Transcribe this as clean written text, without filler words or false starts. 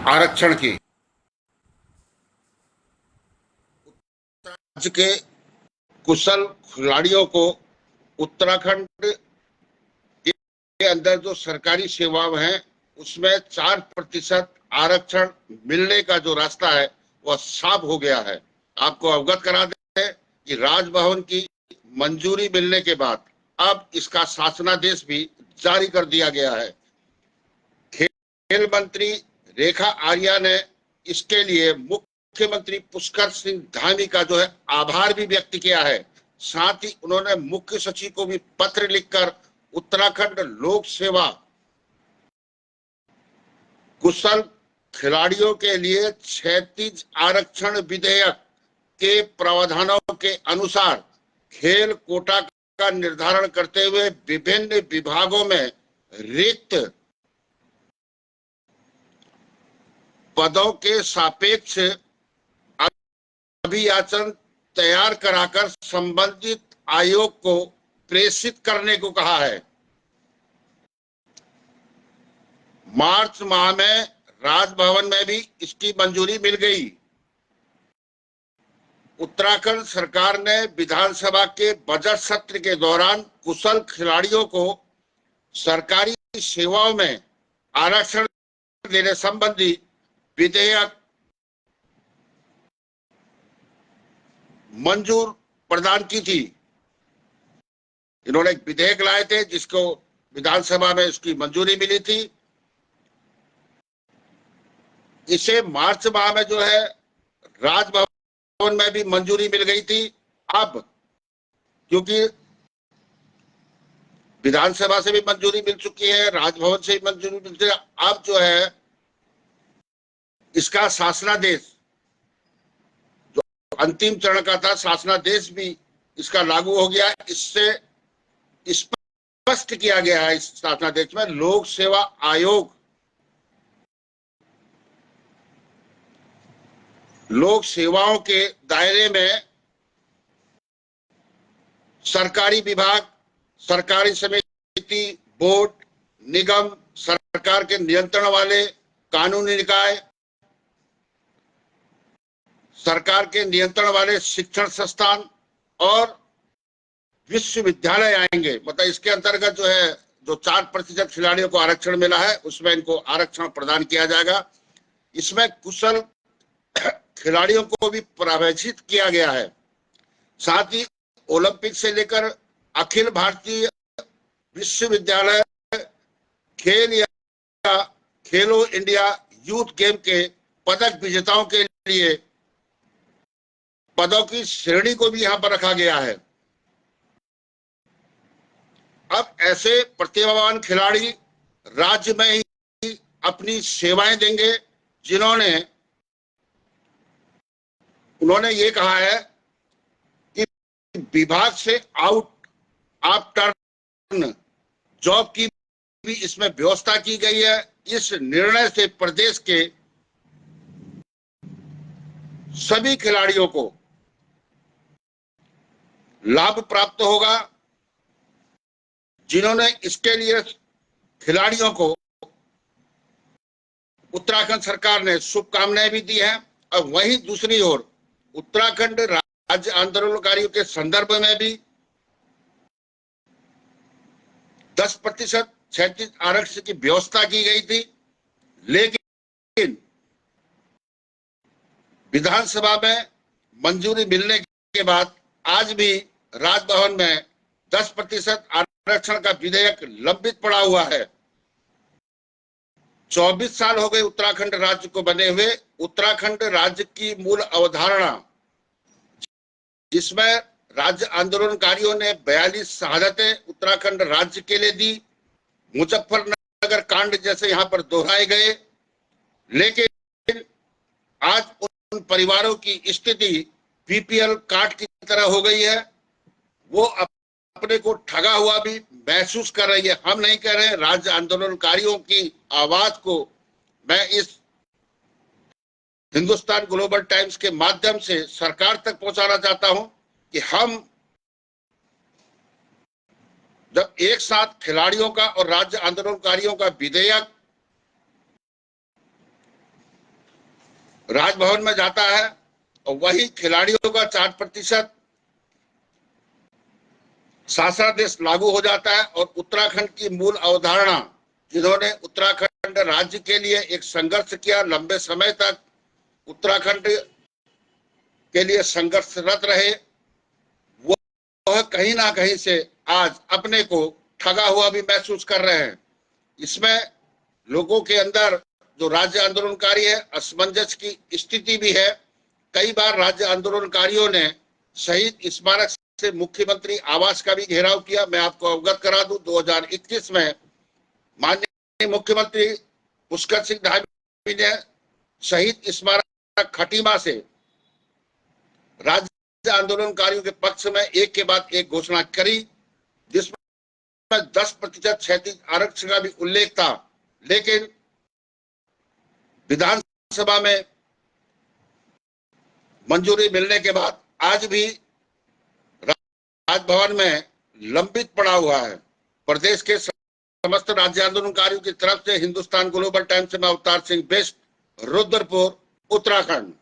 आरक्षण की राज्य के कुशल खिलाड़ियों को उत्तराखंड के अंदर जो सरकारी सेवाएं हैं उसमें 4% आरक्षण मिलने का जो रास्ता है वह साफ हो गया है। आपको अवगत करा दें कि राजभवन की मंजूरी मिलने के बाद अब इसका शासनादेश भी जारी कर दिया गया है। खेल मंत्री रेखा आर्या ने इसके लिए मुख्यमंत्री पुष्कर सिंह धामी का जो है आभार भी व्यक्त किया है। साथ ही उन्होंने मुख्य सचिव को भी पत्र लिखकर उत्तराखंड लोक सेवा कुशल खिलाड़ियों के लिए 36 आरक्षण विधेयक के प्रावधानों के अनुसार खेल कोटा का निर्धारण करते हुए विभिन्न विभागों में रिक्त पदों के सापेक्ष अभियाचन तैयार कराकर संबंधित आयोग को प्रेषित करने को कहा है। मार्च माह में राजभवन में भी इसकी मंजूरी मिल गई। उत्तराखंड सरकार ने विधानसभा के बजट सत्र के दौरान कुशल खिलाड़ियों को सरकारी सेवाओं में आरक्षण देने संबंधी विधेयक मंजूर प्रदान की थी। इन्होंने एक विधेयक लाए थे जिसको विधानसभा में इसकी मंजूरी मिली थी। इसे मार्च माह में जो है राजभवन में भी मंजूरी मिल गई थी। अब क्योंकि विधानसभा से भी मंजूरी मिल चुकी है, राजभवन से भी मंजूरी मिल चुकी है, अब जो है इसका शासनादेश जो अंतिम चरण का था, शासनादेश भी इसका लागू हो गया। इससे स्पष्ट किया गया है इस शासनादेश में लोक सेवा आयोग लोक सेवाओं के दायरे में सरकारी विभाग, सरकारी समिति, बोर्ड, निगम, सरकार के नियंत्रण वाले कानूनी निकाय, सरकार के नियंत्रण वाले शिक्षण संस्थान और विश्वविद्यालय आएंगे। मतलब इसके अंतर्गत जो है जो 4% खिलाड़ियों को आरक्षण मिला है उसमें इनको आरक्षण प्रदान किया जाएगा। इसमें कुशल खिलाड़ियों को भी प्रवेशित किया गया है। साथ ही ओलंपिक से लेकर अखिल भारतीय विश्वविद्यालय खेल या खेलो इंडिया यूथ गेम के पदक विजेताओं के लिए पदों की श्रेणी को भी यहां पर रखा गया है। अब ऐसे प्रतिभावान खिलाड़ी राज्य में ही अपनी सेवाएं देंगे उन्होंने ये कहा है कि विभाग से आउट ऑफ टर्न जॉब की भी इसमें व्यवस्था की गई है। इस निर्णय से प्रदेश के सभी खिलाड़ियों को लाभ प्राप्त होगा। जिन्होंने इसके लिए खिलाड़ियों को उत्तराखंड सरकार ने शुभकामनाएं भी दी हैं। और वहीं दूसरी ओर उत्तराखंड राज्य आंदोलनकारियों के संदर्भ में भी 10% 36 आरक्षण की व्यवस्था की गई थी, लेकिन विधानसभा में मंजूरी मिलने के बाद आज भी राजभवन में 10% आरक्षण का विधेयक लंबित पड़ा हुआ है। 24 साल हो गए उत्तराखंड राज्य को बने हुए। उत्तराखंड राज्य की मूल अवधारणा जिसमें राज्य आंदोलनकारियों ने 42 शहादतें उत्तराखंड राज्य के लिए दी, मुजफ्फरनगर कांड जैसे यहां पर दोहराए गए, लेकिन आज उन परिवारों की स्थिति बीपीएल कार्ड की तरह हो गई है। वो अपने को ठगा हुआ भी महसूस कर रही है। हम नहीं कह रहे, राज्य आंदोलनकारियों की आवाज को मैं इस हिंदुस्तान ग्लोबल टाइम्स के माध्यम से सरकार तक पहुंचाना चाहता हूं कि हम जब एक साथ खिलाड़ियों का और राज्य आंदोलनकारियों का विधेयक राजभवन में जाता है और वही खिलाड़ियों का 4% शासनादेश लागू हो जाता है। और उत्तराखंड की मूल अवधारणा, जिन्होंने उत्तराखंड राज्य के लिए एक संघर्ष किया, लंबे समय तक उत्तराखंड के लिए संघर्षरत रहे, वह कहीं ना कहीं से आज अपने को ठगा हुआ भी महसूस कर रहे हैं। इसमें लोगों के अंदर जो राज्य आंदोलनकारी है, असमंजस की स्थिति भी है। कई बार राज्य आंदोलनकारियों ने शहीद स्मारक से मुख्यमंत्री आवास का भी घेराव किया। मैं आपको अवगत करा दूं, 2021 में माननीय मुख्यमंत्री पुष्कर सिंह धामी ने शहीद स्मारक खटीमा से राज्य आंदोलनकारियों के पक्ष में एक के बाद एक घोषणा करी, जिसमें 10% क्षैतिज आरक्षण का भी उल्लेख था। लेकिन विधानसभा में मंजूरी मिलने के बाद आज भी राजभवन में लंबित पड़ा हुआ है। प्रदेश के समस्त राज्य आंदोलनकारियों की तरफ से हिंदुस्तान ग्लोबल टाइम्स में अवतार सिंह बेस्ट, रुद्रपुर, उत्तराखंड।